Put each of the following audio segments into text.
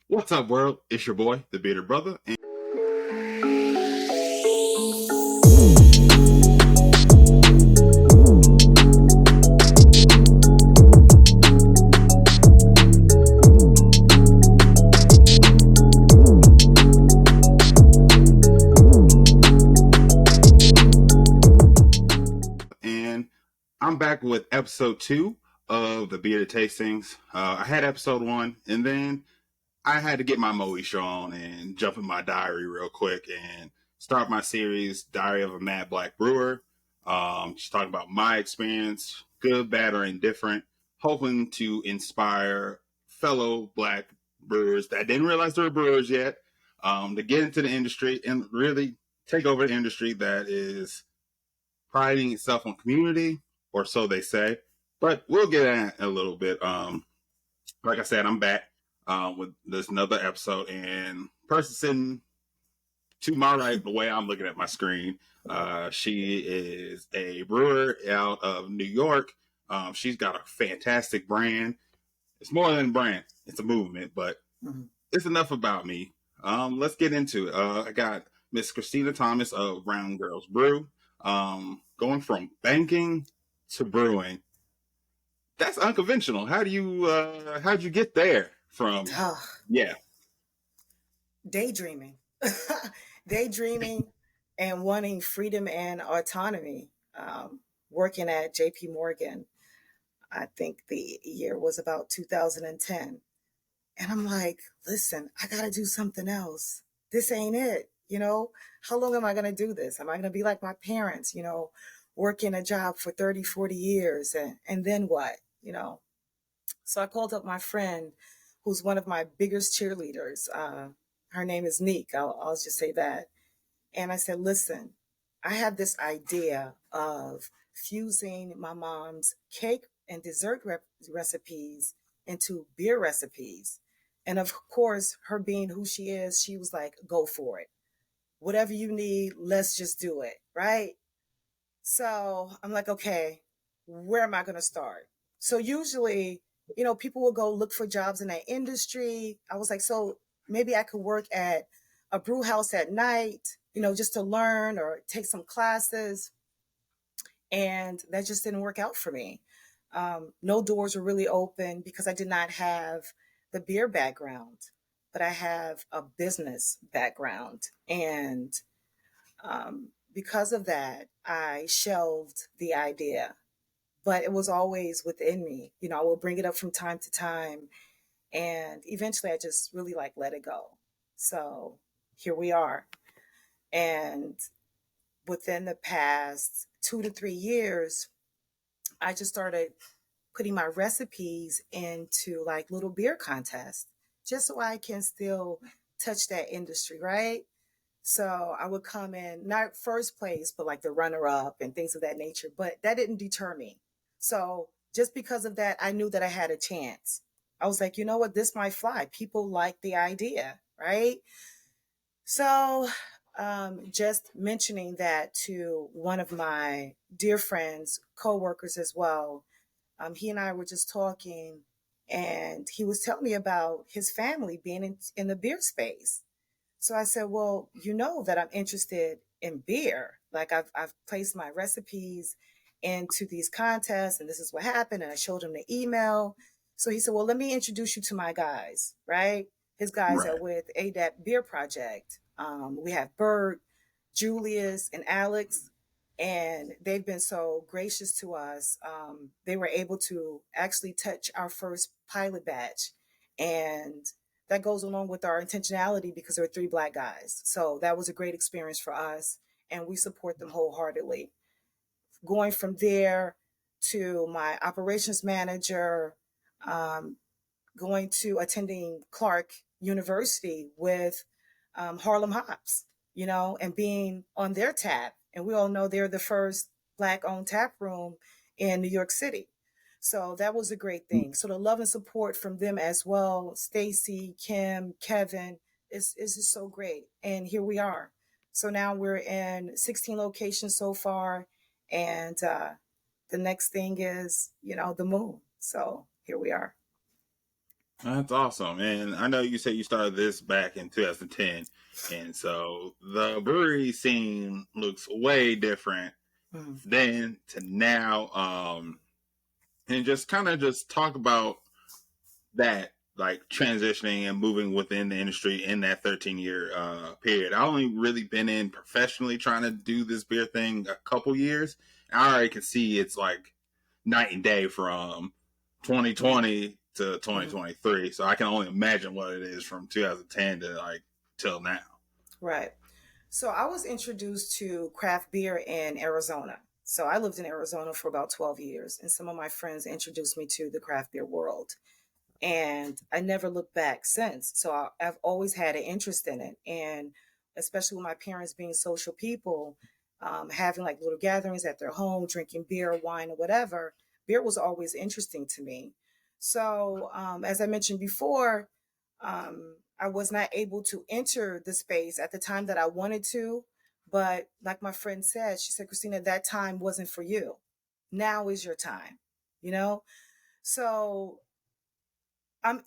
What's up, world? It's your boy, the Bearded Brother, and I'm back with episode 2 of the Beerded Tastings. I had episode 1, and then I had to get my Moesha on and jump in my diary real quick and start my series, Diary of a Mad Black Brewer. Just talking about my experience, good, bad, or indifferent, hoping to inspire fellow black brewers that didn't realize they were brewers yet, to get into the industry and really take over the industry that is priding itself on community, or so they say. But we'll get at it a little bit. Like I said, I'm back with this another episode, and person sitting to my right, the way I'm looking at my screen, she is a brewer out of New York. She's got a fantastic brand. It's more than a brand; it's a movement. But it's enough about me. Let's get into it. I got Miss Christina Thomas of Brown Girls Brew. Going from banking to brewing. That's unconventional. How'd you get there from? Oh, Yeah. daydreaming. Daydreaming and wanting freedom and autonomy. Working at JP Morgan, I think the year was about 2010. And I'm like, listen, I got to do something else. This ain't it. How long am I going to do this? Am I going to be like my parents, working a job for 30, 40 years? And then what? So I called up my friend who's one of my biggest cheerleaders. Her name is Neek. I'll just say that. And I said, listen, I have this idea of fusing my mom's cake and dessert recipes into beer recipes. And of course, her being who she is, she was like, go for it. Whatever you need, let's just do it. Right. So I'm like, okay, where am I going to start? So usually, people will go look for jobs in that industry. I was like, so maybe I could work at a brew house at night, just to learn or take some classes. And that just didn't work out for me. No doors were really open because I did not have the beer background, but I have a business background. And because of that, I shelved the idea, but it was always within me. I will bring it up from time to time. And eventually I just really like let it go. So here we are. And within the past 2 to 3 years, I just started putting my recipes into like little beer contests just so I can still touch that industry, right? So I would come in, not first place, but like the runner up and things of that nature. But that didn't deter me. So just because of that, I knew that I had a chance. I was like, you know what, this might fly. People like the idea, right? So just mentioning that to one of my dear friends, coworkers as well, he and I were just talking, and he was telling me about his family being in the beer space. So I said, well, you know that I'm interested in beer. Like I've placed my recipes into these contests and this is what happened. And I showed him the email. So he said, well, let me introduce you to my guys, right? His guys are Right. with ADAP Beer Project. We have Bert, Julius, and Alex, and they've been so gracious to us. They were able to actually touch our first pilot batch. And that goes along with our intentionality because there are three Black guys. So that was a great experience for us, and we support them wholeheartedly. Going from there to my operations manager, um, going to attending Clark University with Harlem Hops, and being on their tap. And we all know they're the first Black owned tap room in New York City. So that was a great thing. So the love and support from them as well, Stacy, Kim, Kevin, is just so great. And here we are. So now we're in 16 locations so far. And the next thing is, the moon. So here we are. That's awesome. And I know you said you started this back in 2010. And so the brewery scene looks way different Mhm. then to now. And just kind of just talk about that, like transitioning and moving within the industry in that 13-year period. I only really been in professionally trying to do this beer thing a couple years. I already can see it's like night and day from 2020 to Mhm. 2023. So I can only imagine what it is from 2010 to like till now. Right. So I was introduced to craft beer in Arizona. So I lived in Arizona for about 12 years, and some of my friends introduced me to the craft beer world. And I never looked back since. So I've always had an interest in it. And especially with my parents being social people, having like little gatherings at their home, drinking beer, wine, or whatever, beer was always interesting to me. So, as I mentioned before, I was not able to enter the space at the time that I wanted to. But like my friend said, she said, Christina, that time wasn't for you. Now is your time, you know? So I'm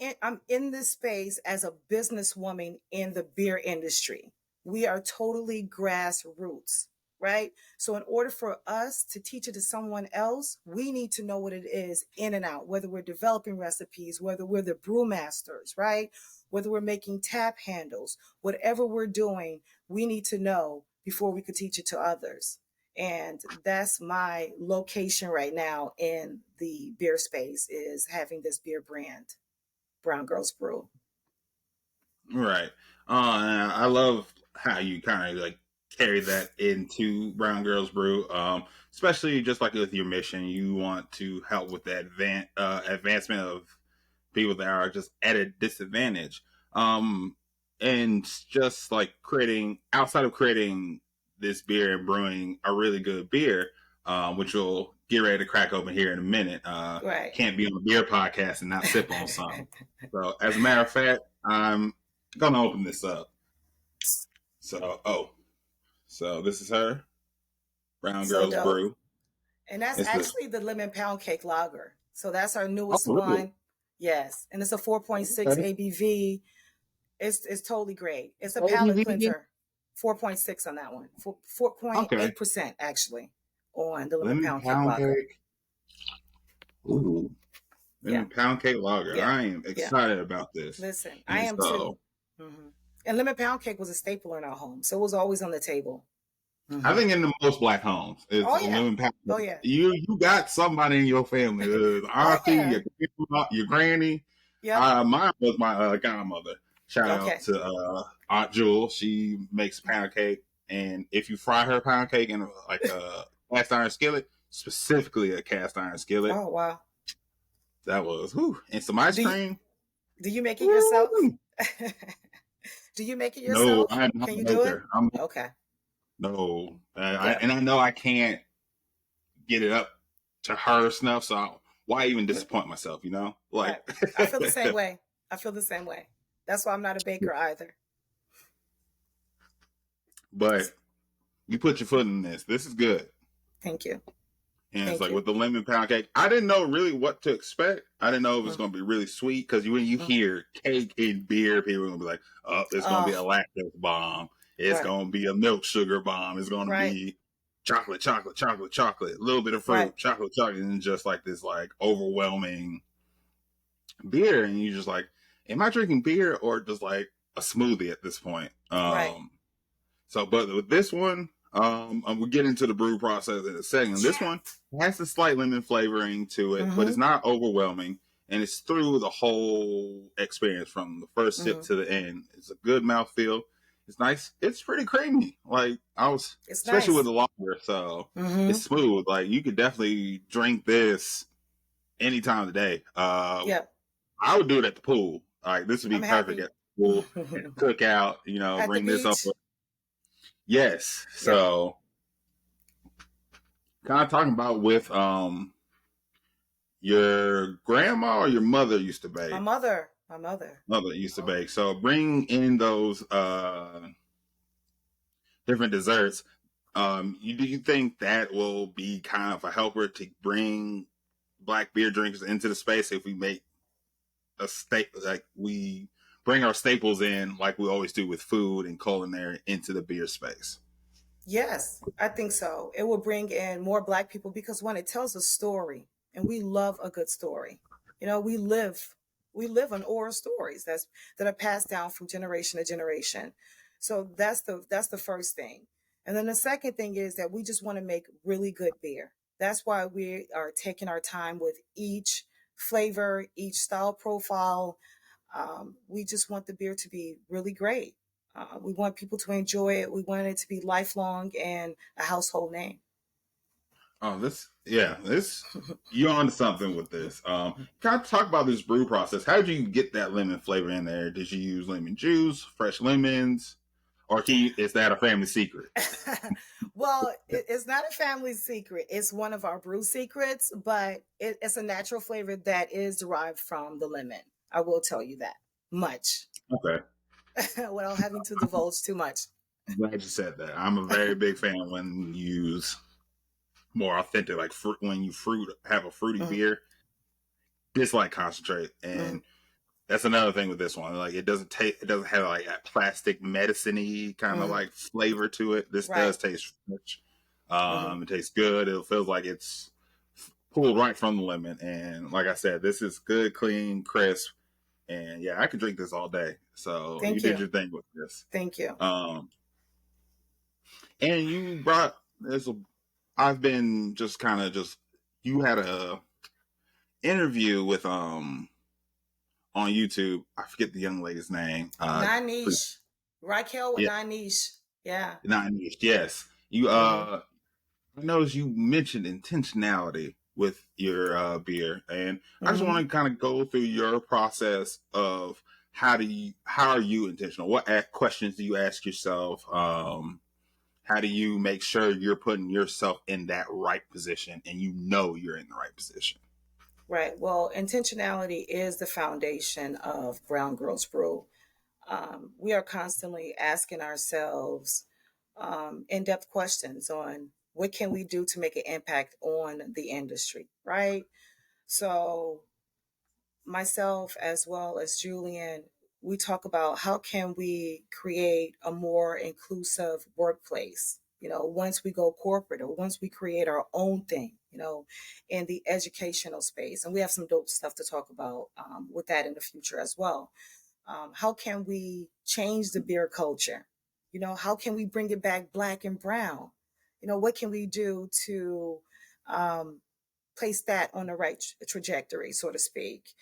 in this space as a businesswoman in the beer industry. We are totally grassroots, right? So in order for us to teach it to someone else, we need to know what it is in and out, whether we're developing recipes, whether we're the brewmasters, right? Whether we're making tap handles, whatever we're doing, we need to know before we could teach it to others. And that's my location right now in the beer space, is having this beer brand. Brown Girls Brew. Right. And I love how you kind of like carry that into Brown Girls Brew. Especially just like with your mission, you want to help with the advancement of people that are just at a disadvantage. And just like creating outside of creating this beer and brewing a really good beer, which we'll get ready to crack open here in a minute. Right. Can't be on a beer podcast and not sip on some. So, as a matter of fact, I'm gonna open this up. So this is her Brown So Girls dope. Brew. And that's It's this. actually the lemon pound cake lager. So that's our Oh, newest really? one. Yes. And it's a 4.6 Okay. ABV. It's totally great. It's a palate ABV again? cleanser. 4.6 on that one. Okay. 4.8% actually on the lemon Lemon pound cake pound lager. cake. Ooh. Yeah. Lemon pound cake lager. Yeah. I am Yeah. excited about this. Listen, I And am too. so Hmm. And lemon pound cake was a staple in our home. So it was always on the table. I Hmm. think in the most black homes, it's Oh a yeah. lemon pound Oh cake. yeah. You got somebody in your family, Oh auntie, yeah. your granny. Yep. Mine was my godmother. Shout out Okay. to Aunt Jewel. She makes pound cake, and if you fry her pound cake in like a cast iron skillet, specifically a cast iron skillet, Oh wow. that was whew, and some ice Do you cream. do you make it yourself? Woo! Do you make it No, yourself? I'm not Can a you do it? maker. I'm Okay. no, Yeah. and I know I can't get it up to her snuff. So why even disappoint myself? Like. Right. I feel the same way. I feel the same way. That's why I'm not a baker either. But you put your foot in this. This is good. Thank you. And it's Thank like you. with the lemon pound cake, I didn't know really what to expect. I didn't know if it was Mm, going to be really sweet because when you mm. hear cake and beer, people are going to be like, oh, it's going to be Oh, a lactose bomb. It's right. going to be a milk sugar bomb. It's going to Right. be chocolate, chocolate, chocolate, chocolate, a little bit of Right. fruit, chocolate, chocolate, and just like this like overwhelming beer. And you're just like, am I drinking beer or just like a smoothie at this point? Right. So, but with this one, we'll get into the brew process in a second. This one has a slight lemon flavoring to it, but Mm-hmm. it's not overwhelming, and it's through the whole experience from the first sip Mm-hmm. to the end. It's a good mouthfeel. It's nice. It's pretty creamy. Like It's especially with nice. the lager, so Mm-hmm. it's smooth. Like you could definitely drink this any time of the day. Yep. I would do it at the pool. Like this would be I'm perfect happy. at the pool, at the cookout. At the Bring this up. beach. Yes. Yep. So kind of talking about with your grandma or your mother used to My bake. mother. My mother. Mother used to bake. So bring in those different desserts. Do you think that will be kind of a helper to bring black beer drinkers into the space if we make a state like we bring our staples in like we always do with food and culinary into the beer space. Yes, I think so. It will bring in more Black people because when it tells a story, and we love a good story. You know, we live on oral stories that are passed down from generation to generation. So that's the first thing. And then the second thing is that we just want to make really good beer. That's why we are taking our time with each flavor, each style profile. We just want the beer to be really great. We want people to enjoy it. We want it to be lifelong and a household name. Oh, this you're on to something with this. Can I talk about this brew process? How did you get that lemon flavor in there? Did you use lemon juice, fresh lemons, or is that a family secret? Well, it's not a family secret. It's one of our brew secrets, but it's a natural flavor that is derived from the lemon. I will tell you that much Okay, without having to divulge too much. I'm glad you said that. I'm a very big fan when you use more authentic, like fruit when you fruit have a fruity Mm, beer. It's like concentrate, mm, and that's another thing with this one. Like it doesn't have like that plastic medicine-y kind of mm. like flavor to it. This Right. does taste rich. Hmm. It tastes good. It feels like it's pulled right from the lemon. And like I said, this is good, clean, crisp. And yeah, I could drink this all day. So you Thank did you. your thing with this. Thank you. Um, and you brought this. I've been just kind of just you had a interview with on YouTube. I forget the young lady's name. Nine niche. Raquel with Yeah, nine niche. Yeah. not niche. Yes, you. Hmm. I noticed you mentioned intentionality with your beer, and I just Hmm. want to kind of go through your process of how are you intentional? What questions do you ask yourself? How do you make sure you're putting yourself in that right position, and you know you're in the right position? Right. Well, intentionality is the foundation of Brown Girls Brew. We are constantly asking ourselves in-depth questions on what can we do to make an impact on the industry, right? So myself as well as Julian, we talk about how can we create a more inclusive workplace. You know, once we go corporate or once we create our own thing, in the educational space, and we have some dope stuff to talk about with that in the future as well. How can we change the beer culture? How can we bring it back black and brown? What can we do to um, place that on the right trajectory, so to speak?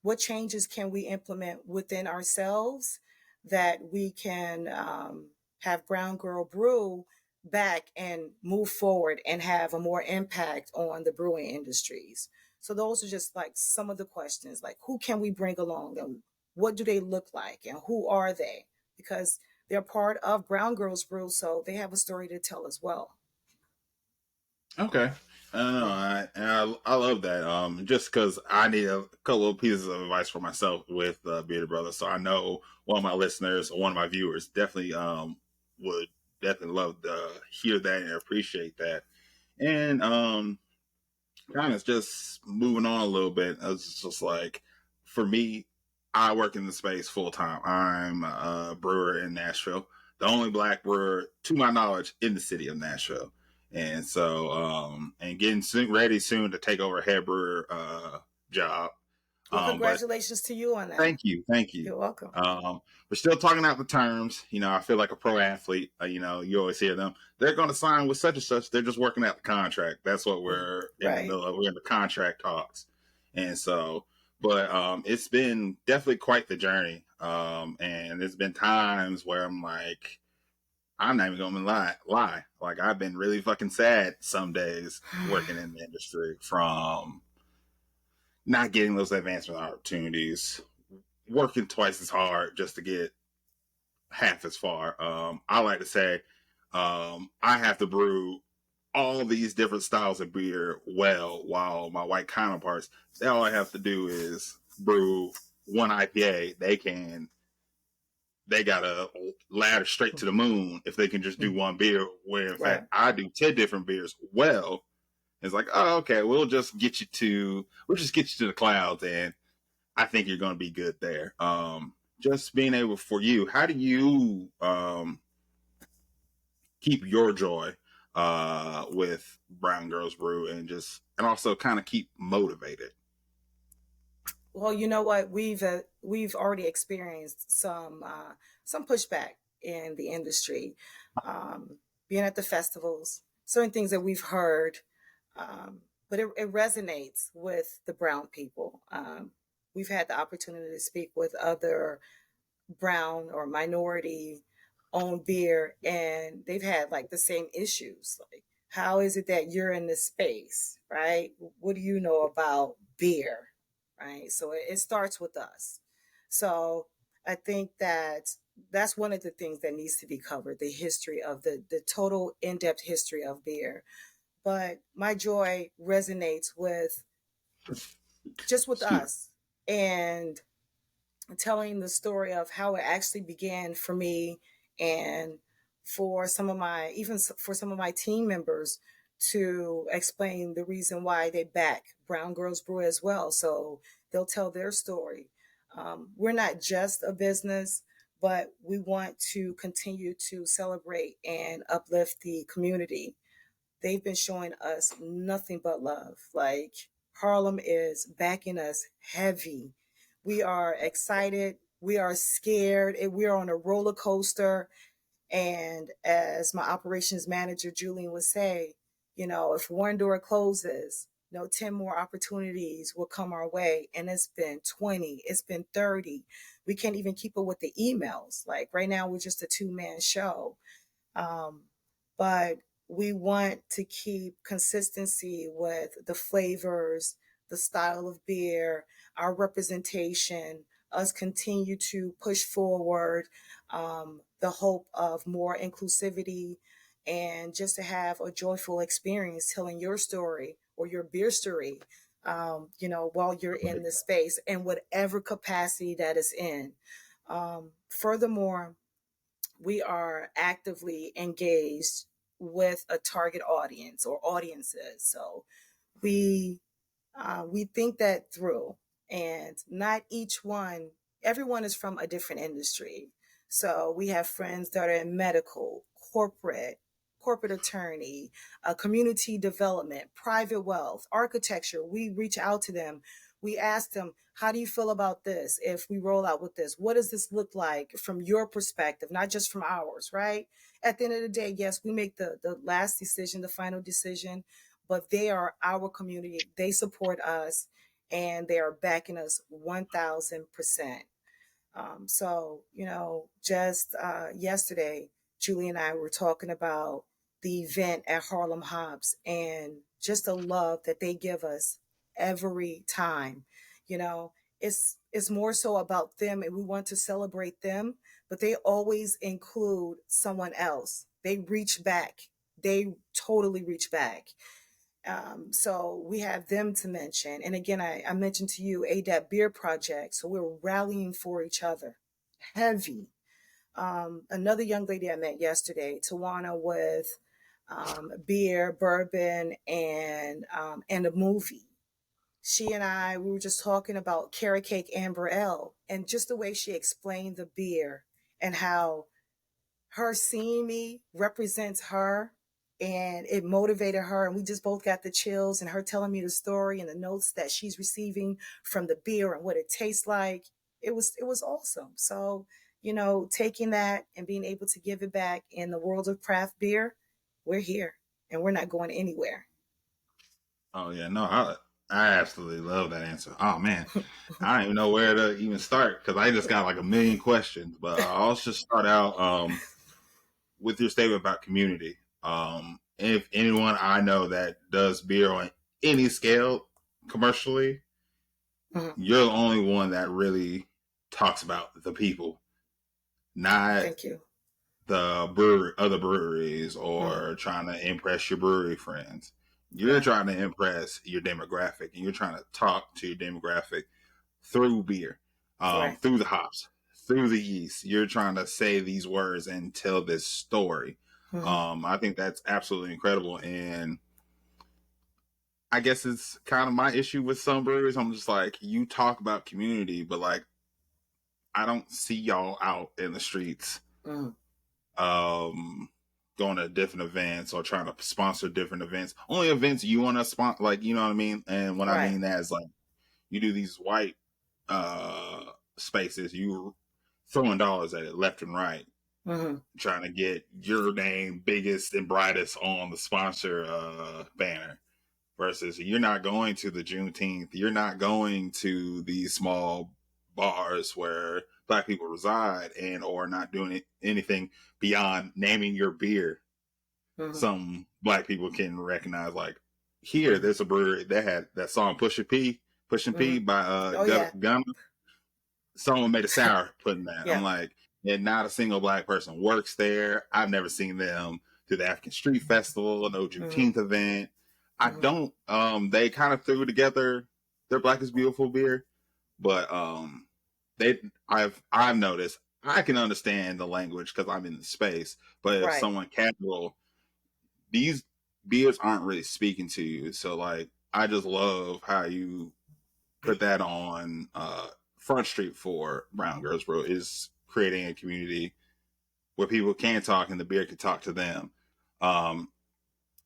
What changes can we implement within ourselves that we can have Brown Girl Brew back and move forward and have a more impact on the brewing industries? So those are just like some of the questions, like who can we bring along and what do they look like and who are they? Because they're part of Brown Girls Brew, so they have a story to tell as well. Okay. I love that. Just because I need a couple of pieces of advice for myself with Bearded Brothers, so I know one of my listeners or one of my viewers definitely would definitely love to hear that and appreciate that. And kind of just moving on a little bit, it's just like for me, I work in the space full time. I'm a brewer in Nashville, the only black brewer, to my knowledge, in the city of Nashville. And so, and getting ready soon to take over head brewer job. Well, But congratulations to you on that. thank you, thank you. You're welcome. We're still talking out the terms. I feel like a pro athlete. You always hear them. They're going to sign with such and such. They're just working out the contract. That's what we're in the Right. middle of. We're in the contract talks, and so, but it's been definitely quite the journey. And there's been times where I'm like, I'm not even gonna lie. Like I've been really fucking sad some days working in the industry from not getting those advancement opportunities, working twice as hard just to get half as far. I like to say I have to brew all these different styles of beer well, while my white counterparts, they all I have to do is brew one IPA. They got a ladder straight to the moon if they can just do one beer. Where in Right. fact I do 10 different beers well. It's like, oh, okay, we'll just get you to the clouds, and I think you're going to be good there. Just being able for you, how do you keep your joy with Brown Girls Brew and also kind of keep motivated? Well, you know what? We've already experienced some pushback in the industry, um, being at the festivals, certain things that we've heard, um, but it resonates with the brown people. We've had the opportunity to speak with other brown or minority owned beer, and they've had like the same issues. Like, how is it that you're in this space, right? What do you know about beer, right? So it starts with us. So I think that that's one of the things that needs to be covered, the history of the total in-depth history of beer. But my joy resonates with just with Excuse me. us, and telling the story of how it actually began for me, and for some of my, even for some of my team members, to explain the reason why they back Brown Girls Brew as well. So they'll tell their story. We're not just a business, but we want to continue to celebrate and uplift the community. They've been showing us nothing but love. Like, Harlem is backing us heavy. We are excited. We are scared. We are on a roller coaster. And as my operations manager, Julian, would say, if one door closes, 10 more opportunities will come our way. And it's been 20, it's been 30. We can't even keep up with the emails. Like right now, we're just a two-man show. Um, but we want to keep consistency with the flavors, the style of beer, our representation, us continue to push forward, the hope of more inclusivity, and just to have a joyful experience telling your story or your beer story, while you're in the space in whatever capacity that is in. Furthermore, we are actively engaged with a target audience or audiences. So we we think that through, and not each one. Everyone is from a different industry. So we have friends that are in medical, corporate attorney, community development, private wealth, architecture. We reach out to them. We ask them, how do you feel about this? If we roll out with this, what does this look like from your perspective, not just from ours, right? At the end of the day, yes, we make the last decision, the final decision, but they are our community. They support us, and they are backing us 1000%. Just yesterday, Julie and I were talking about the event at Harlem Hops, and just the love that they give us every time. You know, it's more so about them, and we want to celebrate them, but they always include someone else. They reach back. They totally reach back. So we have them to mention. And again, I mentioned to you ADAP Beer Project. So we're rallying for each other. Heavy. Another young lady I met yesterday, Tawana, with beer, bourbon, and a movie. She and I, we were just talking about Carrot Cake Amber Ale, and just the way she explained the beer, and how her seeing me represents her, and it motivated her, and we just both got the chills, and her telling me the story and the notes that she's receiving from the beer and what it tastes like. It was awesome. So, taking that and being able to give it back in the world of craft beer, we're here, and we're not going anywhere. Oh yeah, no, I absolutely love that answer. Oh man, I don't even know where to even start because I just got like a million questions. But I'll just start out with your statement about community. If anyone I know that does beer on any scale commercially, Mhm. you're the only one that really talks about the people, not Thank you. the brewery, other breweries, Mhm. or trying to impress your brewery friends. You're Right. trying to impress your demographic, and you're trying to talk to your demographic through beer, Right. through the hops, through the yeast. You're trying to say these words and tell this story. Mhm. I think that's absolutely incredible. And I guess it's kind of my issue with some breweries. I'm just like, you talk about community, but like, I don't see y'all out in the streets, Mm, um, going to different events or trying to sponsor different events. Only events you want to sponsor, like, you know what I mean? And when I right. mean that is like, you do these white uh spaces, you throwing dollars at it left and right, Mm-hmm. trying to get your name biggest and brightest on the sponsor banner. Versus you're not going to the Juneteenth, you're not going to these small bars where black people reside and or not doing anything beyond naming your beer. Mm-hmm. Some black people can recognize, like, here Mm-hmm. there's a brewery that had that song Pushing P Mm-hmm. by Oh yeah. Gunna. Someone made a sour putting that. I'm Yeah. like, and not a single black person works there. I've never seen them do the African Street Festival, no Mm-hmm. Juneteenth event. I Mm-hmm. don't. They kind of threw together their Black is Beautiful beer, but they I've noticed I can understand the language because I'm in the space. But if Right. someone casual, these beers aren't really speaking to you. So like, I just love how you put that on Front Street for Brown Girls Brew is creating a community where people can talk and the beer can talk to them.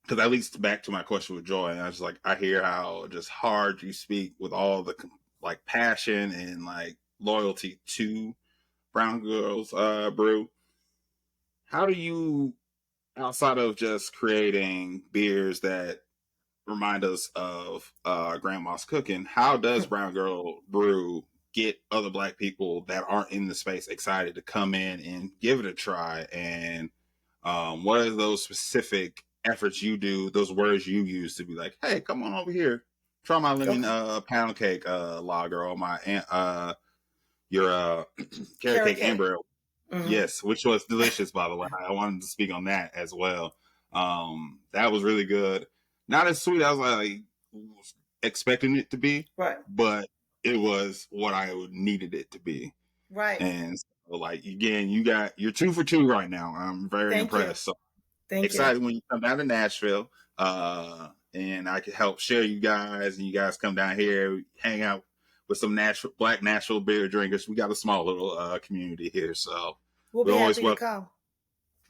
Because at least back to my question with Joy, and I was like, I hear how just hard you speak with all the like passion and like loyalty to Brown Girls Brew. How do you, outside of just creating beers that remind us of grandma's cooking, how does Brown Girl Brew get other black people that aren't in the space excited to come in and give it a try? And what are those specific efforts you do, those words you use to be like, hey, come on over here, try my lemon Okay. pound cake lager, or my your carrot Carrot cake cake. amber. Mm-hmm. Yes, which was delicious, by the way. I wanted to speak on that as well. That was really good. Not as sweet as I was expecting it to be, Right. but it was what I needed it to be. Right. And so, like, again, you're 2 for 2 right now. I'm very Thank you. impressed. So Thank you. excited when you come down to Nashville, and I can help share you guys, and you guys come down here, hang out with some black Nashville beer drinkers. We got a small little community here, so We'll we be always happy to welcome. come.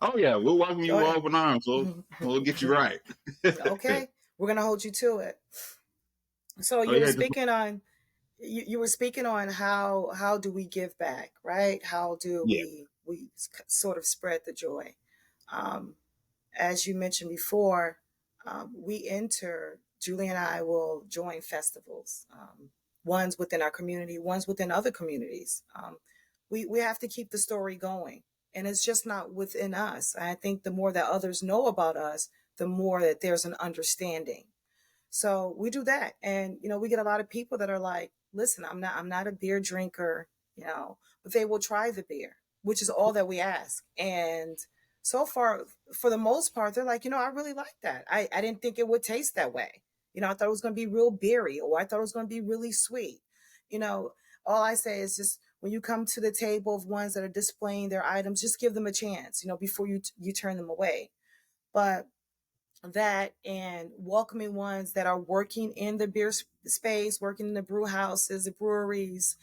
Oh yeah, we'll welcome you Oh with yeah. open arms. We'll get you right. Okay. We're gonna hold you to it. So Oh you were yeah, just speaking on you were speaking on how do we give back, right? How do yeah, we sort of spread the joy? Um, as you mentioned before, we enter. Julie and I will join festivals, ones within our community, ones within other communities. We have to keep the story going, and it's just not within us. I think the more that others know about us, the more that there's an understanding. So we do that. And, we get a lot of people that are like, listen, I'm not a beer drinker, but they will try the beer, which is all that we ask. And so far, for the most part, they're like, I really like that. I didn't think it would taste that way. I thought it was going to be real beery, or I thought it was going to be really sweet. You know, all I say is just when you come to the table of ones that are displaying their items, just give them a chance, before you turn them away. But that and welcoming ones that are working in the beer space, working in the brew houses, the breweries.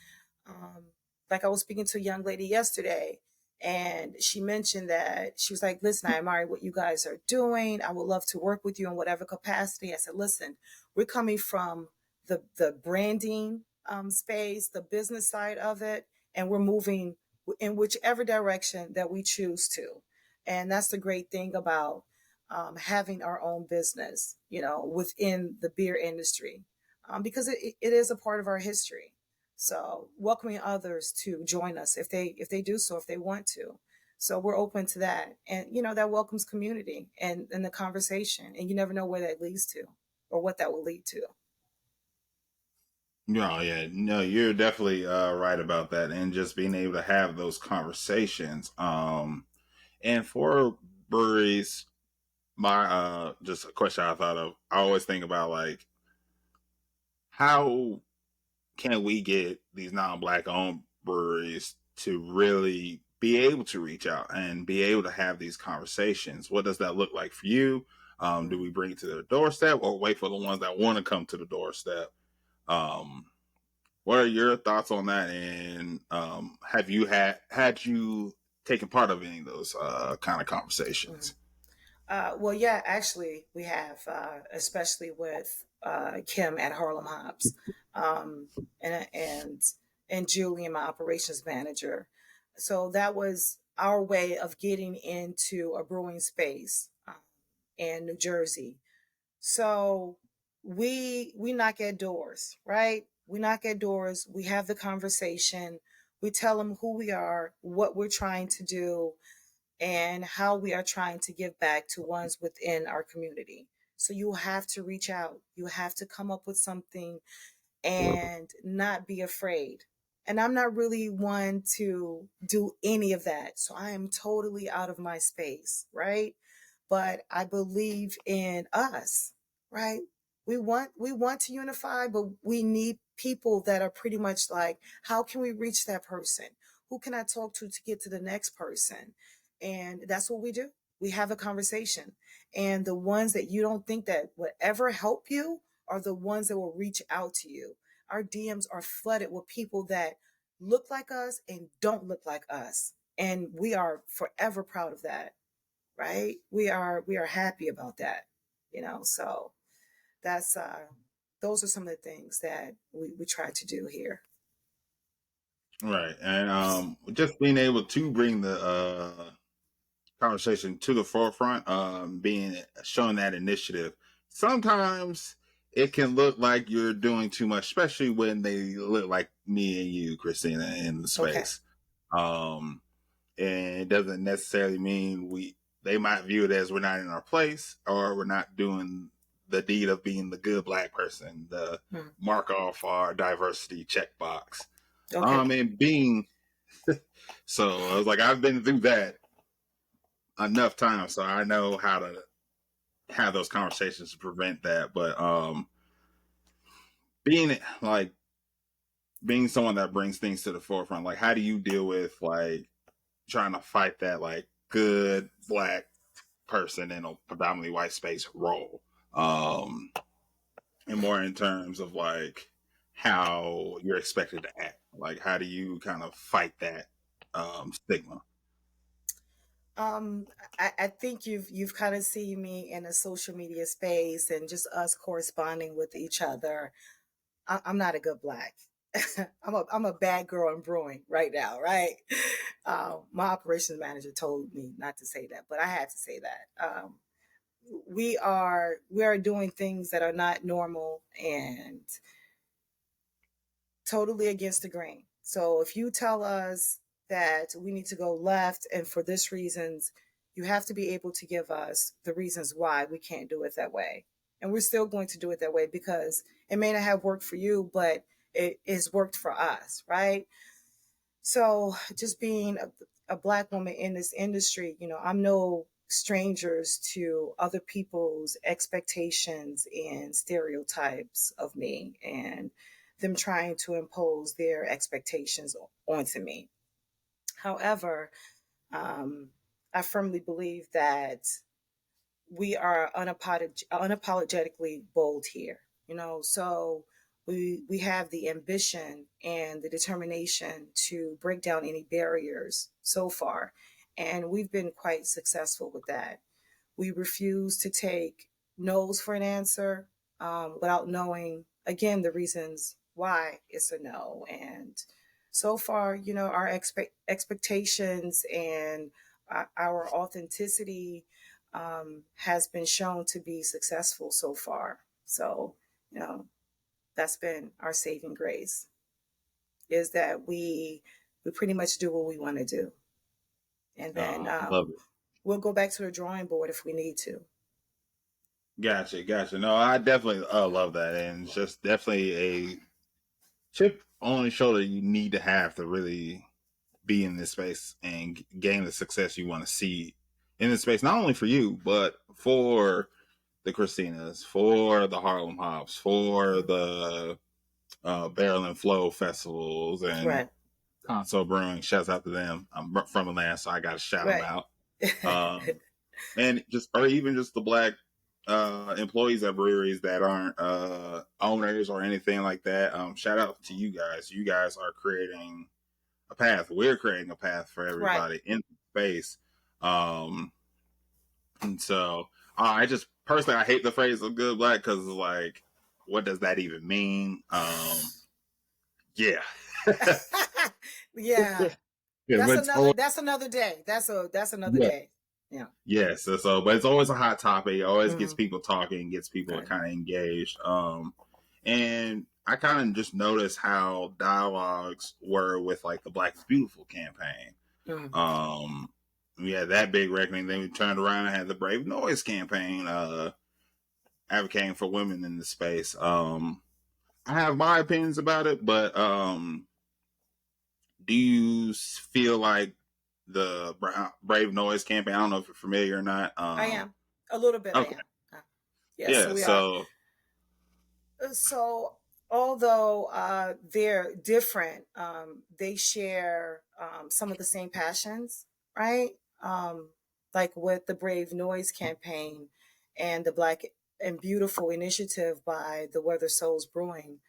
Um, like I was speaking to a young lady yesterday, and she mentioned that she was like, listen, I admire what you guys are doing. I would love to work with you in whatever capacity. I said, listen, we're coming from the branding space, the business side of it, and we're moving in whichever direction that we choose to. And that's the great thing about having our own business, within the beer industry, because it is a part of our history. So welcoming others to join us if they do so, if they want to. So we're open to that, and that welcomes community and the conversation, and you never know where that leads to, or what that will lead to. no, yeah, no, you're definitely right about that, and just being able to have those conversations. And for breweries, my just a question I thought of. I always think about like, how can we get these non-black owned breweries to really be able to reach out and be able to have these conversations? What does that look like for you? Do we bring it to their doorstep or wait for the ones that want to come to the doorstep? Um, what are your thoughts on that? And have you had you taken part of any of those kind of Mm. conversations? Well, yeah, actually, we have, especially with Kim at Harlem Hops, um, and and and Julian, my operations manager. So that was our way of getting into a brewing space in New Jersey. So we knock at doors, right? We knock at doors. We have the conversation. We tell them who we are, what we're trying to do, and how we are trying to give back to ones within our community. So you have to reach out. You have to come up with something and not be afraid. And I'm not really one to do any of that. So I am totally out of my space, right? But I believe in us, right? We want to unify, but we need people that are pretty much like, how can we reach that person? Who can I talk to get to the next person? And that's what we do. We have a conversation. And the ones that you don't think that would ever help you are the ones that will reach out to you. Our DMs are flooded with people that look like us and don't look like us. And we are forever proud of that, right? We are happy about that, so that's those are some of the things that we try to do here. Right, and just being able to bring the conversation to the forefront, being showing that initiative. Sometimes it can look like you're doing too much, especially when they look like me and you, Christina, in the Okay. space. Um, and it doesn't necessarily mean they might view it as we're not in our place or we're not doing the deed of being the good black person, the Hmm. mark off our diversity checkbox. Okay. And being so I was like, I've been through that enough times, so I know how to have those conversations to prevent that. But being like being someone that brings things to the forefront, like how do you deal with like trying to fight that like good black person in a predominantly white space role? And more in terms of like how you're expected to act. Like how do you kind of fight that stigma? um I think you've kind of seen me in a social media space and just us corresponding with each other. I'm not a good black. I'm a bad girl in brewing right now, right? My operations manager told me not to say that, but I had to say that. We are doing things that are not normal and totally against the grain. So if you tell us that we need to go left and for this reasons, you have to be able to give us the reasons why we can't do it that way. And we're still going to do it that way because it may not have worked for you, but it has worked for us, right? So just being a black woman in this industry, I'm no strangers to other people's expectations and stereotypes of me and them trying to impose their expectations onto me. However, um, I firmly believe that we are unapologetically bold here, so we have the ambition and the determination to break down any barriers so far, and we've been quite successful with that. We refuse to take no's for an answer, without knowing, again, the reasons why it's a no. And so far, our expectations and our authenticity has been shown to be successful so far. So, you know, that's been our saving grace, is that we pretty much do what we want to do. And then Love it. we'll go back to the drawing board if we need to. Gotcha, gotcha. No, I definitely love that, and it's just definitely a chip on the shoulder you need to have to really be in this space and gain the success you want to see in this space. Not only for you, but for the Christinas, for the Harlem Hops, for Mhm. the Barrel and Flow festivals and Right, Console Brewing. Shouts out to them. I'm from Atlanta, so I got to shout them right. out. And just, or even just the black employees at breweries that aren't owners or anything like that, shout out to you guys. You guys are creating a path. We're creating a path for Right. everybody in space. And so I just personally I hate the phrase "of good black" because it's like, what does that even mean? Yeah, Yeah. yeah, but it's That's another day. That's another yeah, day. Yeah. yes. So, but it's always a hot topic. It always gets Hmm. people talking, gets people Right. kind of engaged. And I kind of just noticed how dialogues were with like the Black is Beautiful campaign. Hmm. Um, we had that big reckoning. Then we turned around and had the Brave Noise campaign, advocating for women in the space. I have my opinions about it, but do you feel like the Brave Noise campaign? I don't know if you're familiar or not. I am a little bit. I Okay, am. Yes. So yeah. we are. So So although they're different, they share some of the same passions, right? Um, like with the Brave Noise campaign and the Black and Beautiful initiative by the Weather Souls Brewing,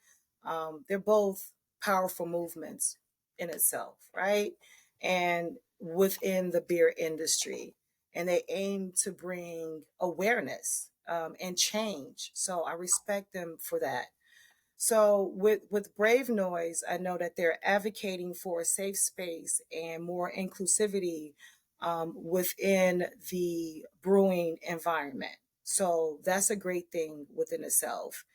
they're both powerful movements in itself, right? And within the beer industry, and they aim to bring awareness and change. So I respect them for that. So with Brave Noise, I know that they're advocating for a safe space and more inclusivity within the brewing environment. So that's a great thing within itself.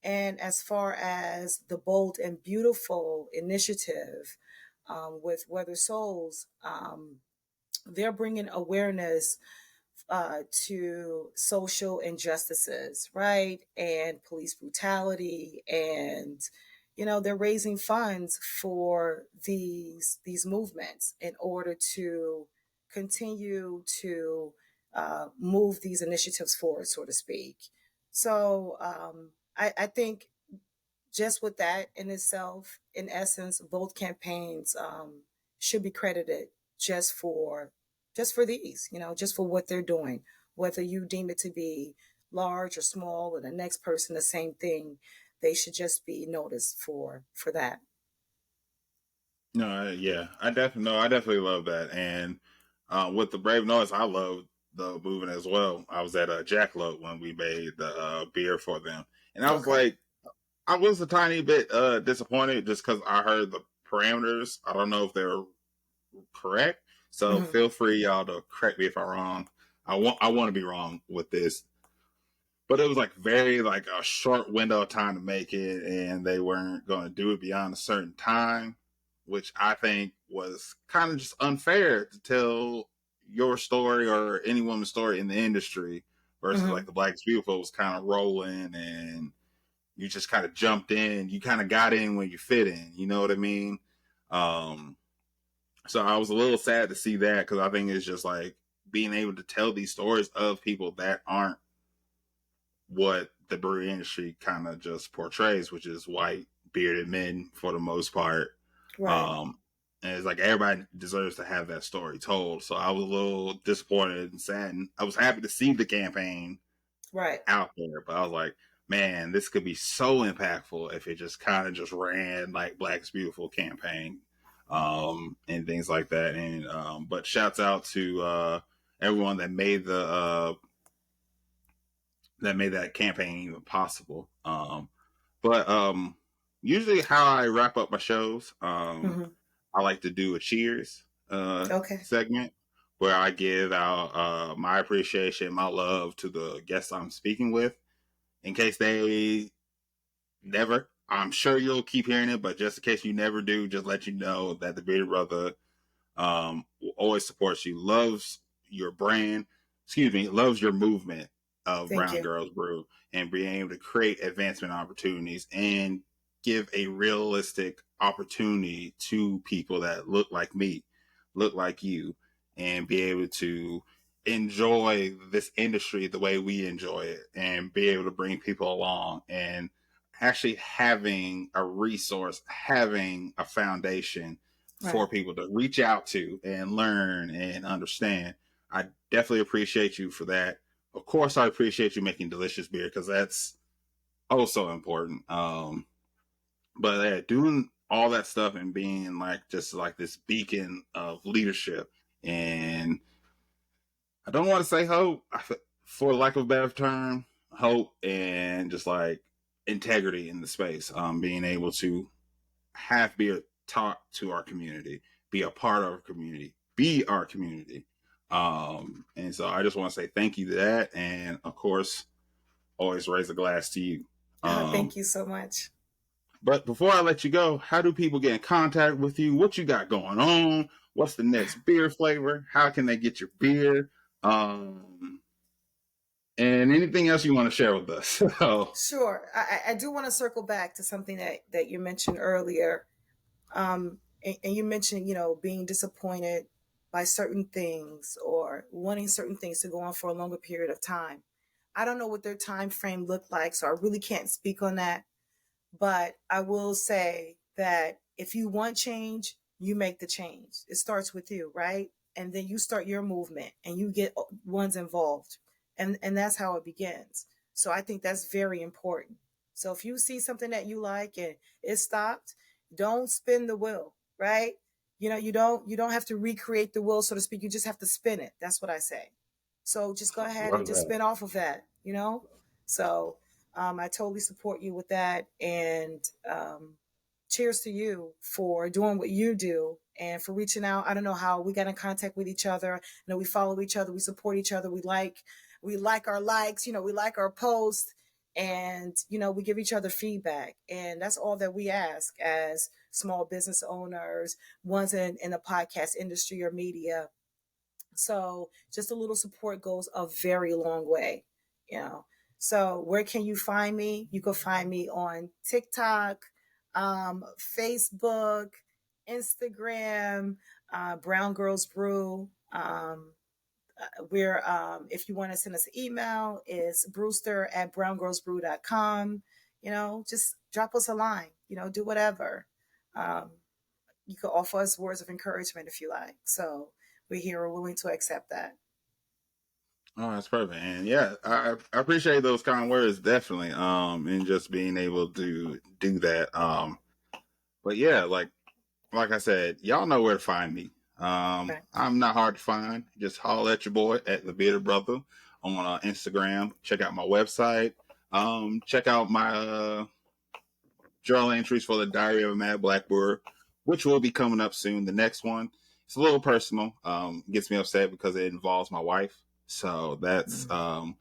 And as far as the Bold and Beautiful initiative with Weather Souls, they're bringing awareness to social injustices, right? And police brutality. And, they're raising funds for these movements in order to continue to move these initiatives forward, so to speak. So I think just with that in itself, in essence, both campaigns should be credited just for these, just for what they're doing. Whether you deem it to be large or small, or the next person the same thing, they should just be noticed for that. no, yeah, I definitely no, I definitely love that. And with the Brave Noise, I love the movement as well. I was at Jackalope when we made the beer for them, and I was Okay. like, I was a tiny bit disappointed just because I heard the parameters. I don't know if they're correct. So Hmm. feel free, y'all, to correct me if I'm wrong. I want to be wrong with this, but it was like very like a short window of time to make it, and they weren't going to do it beyond a certain time, which I think was kind of just unfair to tell your story or any woman's story in the industry versus like Hmm. the Black is Beautiful was kind of rolling and you just kind of jumped in. You kind of got in when you fit in. You know what I mean? Um, so I was a little sad to see that because I think it's just like being able to tell these stories of people that aren't what the brewery industry kind of just portrays, which is white bearded men for the most part. Right. Um, and it's like everybody deserves to have that story told. So I was a little disappointed and sad. And I was happy to see the campaign Right. out there, but I was like, man, this could be so impactful if it just kind of just ran like Black's Beautiful campaign, and things like that. And but shouts out to everyone that made that campaign even possible. But usually how I wrap up my shows, Hmm. I like to do a cheers Okay. segment where I give out my appreciation, my love to the guests I'm speaking with in case they never. I'm sure you'll keep hearing it, but just in case you never do, just let you know that the Bearded Brother will always supports you, loves your brand, loves your movement of Thank Brown you. Girls Brew and being able to create advancement opportunities and give a realistic opportunity to people that look like me, look like you, and be able to enjoy this industry the way we enjoy it and be able to bring people along and actually having a resource, having a foundation for Right. people to reach out to and learn and understand. I definitely appreciate you for that. of course, I appreciate you making delicious beer because that's so important. But yeah, doing all that stuff and being like just like this beacon of leadership, and I don't want to say hope, for lack of a better term, hope and just like integrity in the space. Being able to be a talk to our community, be a part of our community, be our community. And so I just want to say thank you to that, and of course, always raise a glass to you. Thank you so much. But before I let you go, how do people get in contact with you? What you got going on? What's the next beer flavor? How can they get your beer? And anything else you want to share with us? So, Sure. I do want to circle back to something that you mentioned earlier. And you mentioned, being disappointed by certain things or wanting certain things to go on for a longer period of time. I don't know what their time frame looked like, so I really can't speak on that. But I will say that if you want change, you make the change. It starts with you, right? And then you start your movement and you get ones involved. And that's how it begins. So I think that's very important. So if you see something that you like and it stopped, don't spin the wheel, right? You don't have to recreate the wheel, so to speak. You just have to spin it. That's what I say. So just go ahead and love just that. spin off of that. So I totally support you with that. And cheers to you for doing what you do and for reaching out. I don't know how we got in contact with each other. We follow each other, we support each other, we like our likes, we like our posts, and we give each other feedback. And that's all that we ask as small business owners, ones in the podcast industry or media. So just a little support goes a very long way, you know. So where can you find me? You can find me on TikTok, Facebook, Instagram, Brown Girls Brew. We're if you want to send us an email, it's brewster@browngirlsbrew.com. Just drop us a line, do whatever. Um, you could offer us words of encouragement if you like. So we're here, we're willing to accept that. Oh, that's perfect. And yeah, I appreciate those kind words, definitely. And just being able to do that. But yeah, like I said, y'all know where to find me. Right. I'm not hard to find. Just holler at your boy at the Bearded Brother on Instagram. Check out my website. Check out my journal entries for the Diary of a Mad Black Brewer, which will be coming up soon. The next one, it's a little personal. Gets me upset because it involves my wife. So that's going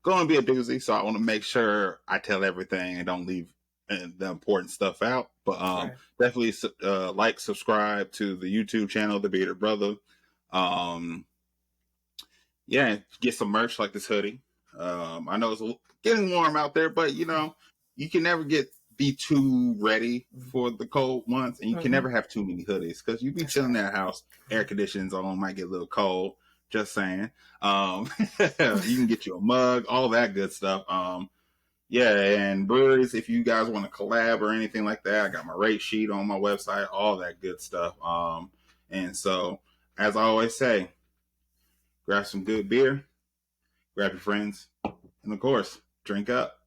to be a doozy. So I want to make sure I tell everything and don't leave the important stuff out. But Right. definitely subscribe to the YouTube channel, The Bearded Brother. Um, yeah, get some merch like this hoodie. I know it's getting warm out there, but you can never be too ready for the cold months, and you can Mm-hmm. never have too many hoodies because you be That's chilling in right. that house, air conditions on, might get a little cold. Just saying. You can get you a mug, all that good stuff. Yeah, and breweries, if you guys want to collab or anything like that, I got my rate sheet on my website, all that good stuff. And so, as I always say, grab some good beer, grab your friends, and of course, drink up.